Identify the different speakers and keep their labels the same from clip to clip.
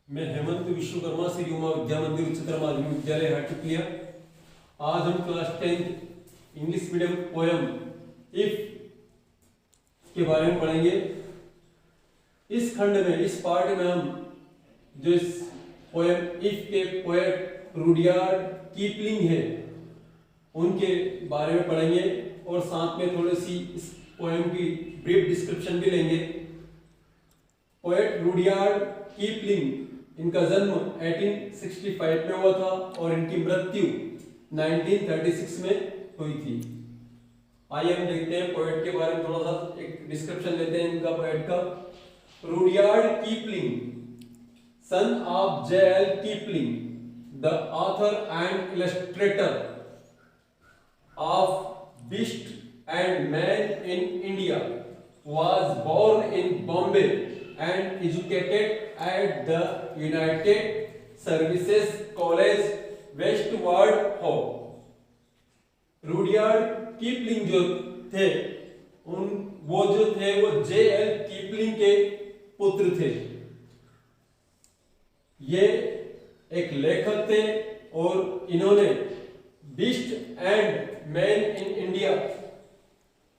Speaker 1: मैं हेमंत विश्वकर्मा श्री उमा विद्या मंदिर उच्चतर माध्यमिक विद्यालय हरटिकलिया। आज हम class 10 English medium poem if के बारे में पढ़ेंगे। इस खंड में, इस पार्ट में हम जो इस पोयम इफ के पोएट रुडयार्ड कीपलिंग है उनके बारे में पढ़ेंगे और साथ में थोड़ी सी इस पोयम की ब्रीफ डिस्क्रिप्शन भी लेंगे। पोएट रुडयार्ड कीपलिंग, इनका जन्म 1865 में हुआ था और इनकी मृत्यु 1936 में हुई थी। आइए हम देखते हैं पोएट के बारे में, थोड़ा सा एक डिस्क्रिप्शन लेते हैं इनका पोएट का। Rudyard Kipling, son of J L. Kipling, the author and illustrator of beast and man in India, was born in Bombay and educated at the United Services College, Westward Ho। Rudyard Kipling जो थे वो जे.एल. कीपलिंग के पुत्र थे। ये एक लेखक थे और इन्होंने beast and man in India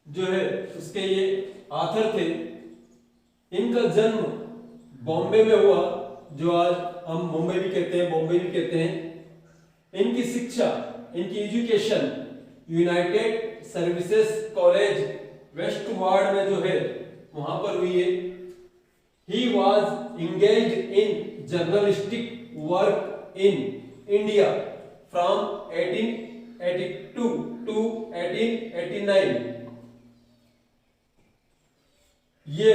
Speaker 1: जो है उसके ये ऑथर थे। इनका जन्म बॉम्बे में हुआ, जो आज हम मुंबई भी कहते हैं, बॉम्बे भी कहते हैं। इनकी शिक्षा, इनकी education United Services College Westward में जो है वहां पर हुई है। He was engaged in journalistic work in India from 1882 to 1889। ये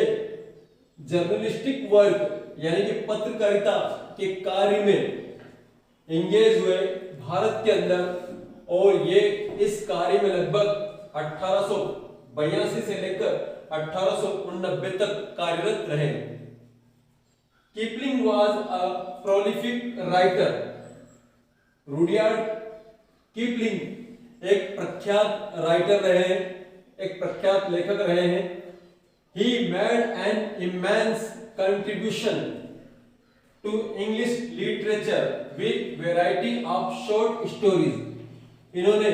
Speaker 1: जर्नलिस्टिक वर्क यानी कि पत्रकारिता के कार्य में एंगेज हुए भारत के अंदर, और ये इस कार्य में लगभग 1882 से लेकर 1889 तक कार्यरत रहे। Kipling was a prolific writer. Rudyard Kipling एक प्रख्यात राइटर रहे हैं, एक प्रख्यात लेखक रहे हैं। He made an immense contribution to English literature with variety of short stories। इन्होंने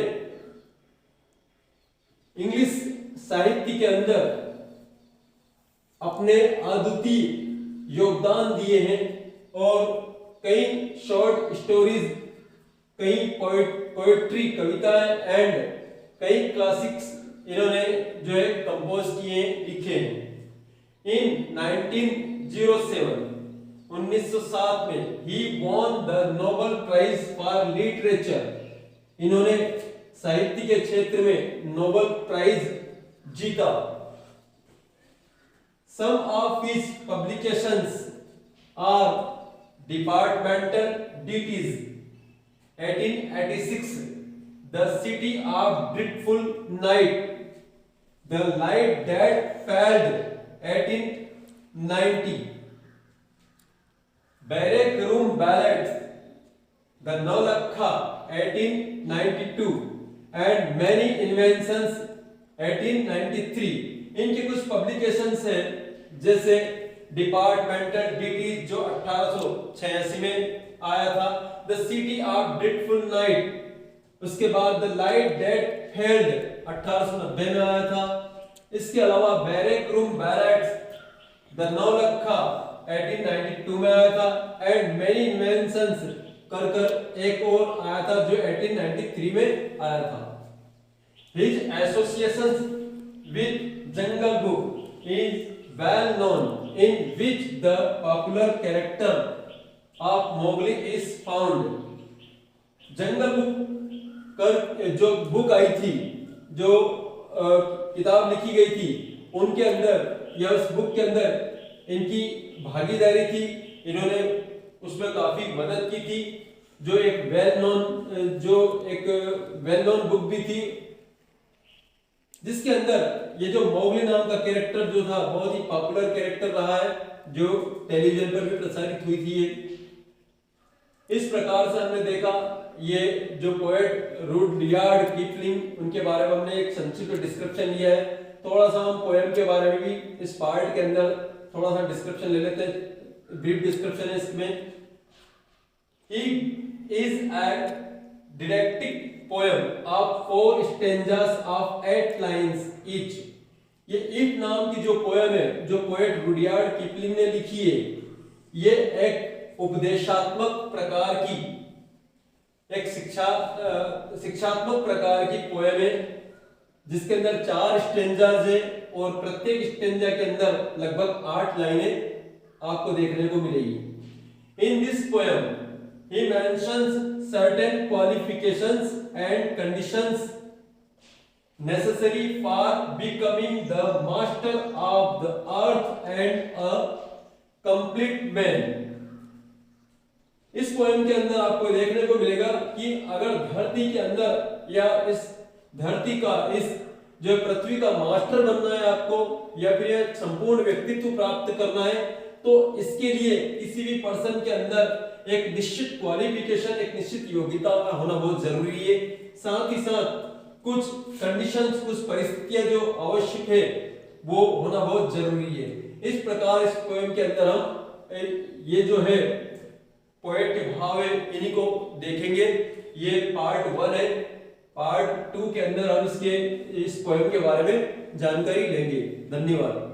Speaker 1: इंग्लिश साहित्य के अंदर अपने अद्वितीय योगदान दिए हैं और कई शॉर्ट स्टोरीज, कई पोएट्री कविताएं एंड कई क्लासिक्स इन्होंने जो है कंपोज किए, लिखे हैं। इन 1907 में ही won the Nobel prize for literature. इन्होंने साहित्य के क्षेत्र में नोबेल प्राइज जीता। Some of his publications are departmental duties 1886, the city of dreadful night, The Light That Failed 1890, Barrack Room Ballads, The Nolakha 1892 and Many Inventions 1893। इनके कुछ publications हैं, जैसे डिपार्टमेंटल ड्यूटीज जो 1886 में आया था, the city of dreadful night, उसके बाद द लाइट दैट फेल्ड 1890 में आया था। इसके अलावा barrack room ballets, the Naulakha 1892 में आया था, एंड मेनी इन्वेंशंस कर एक और आया था जो 1893 में आया था। His associations with jungle book is well known, in which the popular character of Mowgli is found. Jungle book जो बुक आई थी, जो किताब लिखी गई थी, उनके अंदर या उस बुक के अंदर इनकी भागीदारी थी। इन्होंने उसमें काफी मदद की थी, जो एक वेल नोन बुक भी थी, जिसके अंदर ये जो मोगली नाम का कैरेक्टर जो था बहुत ही पॉपुलर कैरेक्टर रहा है, जो टेलीविजन पर भी प्रसारित हुई थी। इस प्रकार से हमने देखा ये जो पोएट रुडयार्ड कीपलिंग, उनके बारे में हमने एक संक्षिप्त डिस्क्रिप्शन लिया है। थोड़ा सा हम पोएम के बारे में भी इस पार्ट के अंदर थोड़ा सा डिस्क्रिप्शन ले लेते हैं। ब्रीफ डिस्क्रिप्शन है इसमें। He is a didactic poem of 4 stanzas of 8 lines each। ये ईट नाम की जो पोयम है, जो पोएट रुडयार्ड किपलिंग ने लिखी है, ये एक उपदेशात्मक प्रकार की, एक शिक्षात्मक प्रकार की पोयम है, जिसके अंदर 4 स्टेंजाज है और प्रत्येक स्टेंजा के अंदर लगभग 8 लाइनें आपको देखने को मिलेगी। In this poem he mentions certain qualifications and conditions necessary for becoming the master of the earth and a complete man। इस पोएम के अंदर आपको देखने को मिलेगा कि अगर धरती के अंदर या इस धरती का, इस जो पृथ्वी का मास्टर बनना है आपको, या फिर एक संपूर्ण व्यक्तित्व प्राप्त करना है, तो इसके लिए किसी भी पर्सन के अंदर एक निश्चित क्वालिफिकेशन, एक निश्चित योग्यता का होना बहुत जरूरी है। साथ ही साथ कुछ कंडीशंस, कुछ परिस्थितियां जो आवश्यक है, वो होना बहुत जरूरी है। इस प्रकार इस पोएम के अंदर हम ये जो है पोएट के भाव है, इन्हीं को देखेंगे। ये पार्ट 1 है। पार्ट 2 के अंदर हम इस पोएम के बारे में जानकारी लेंगे। धन्यवाद।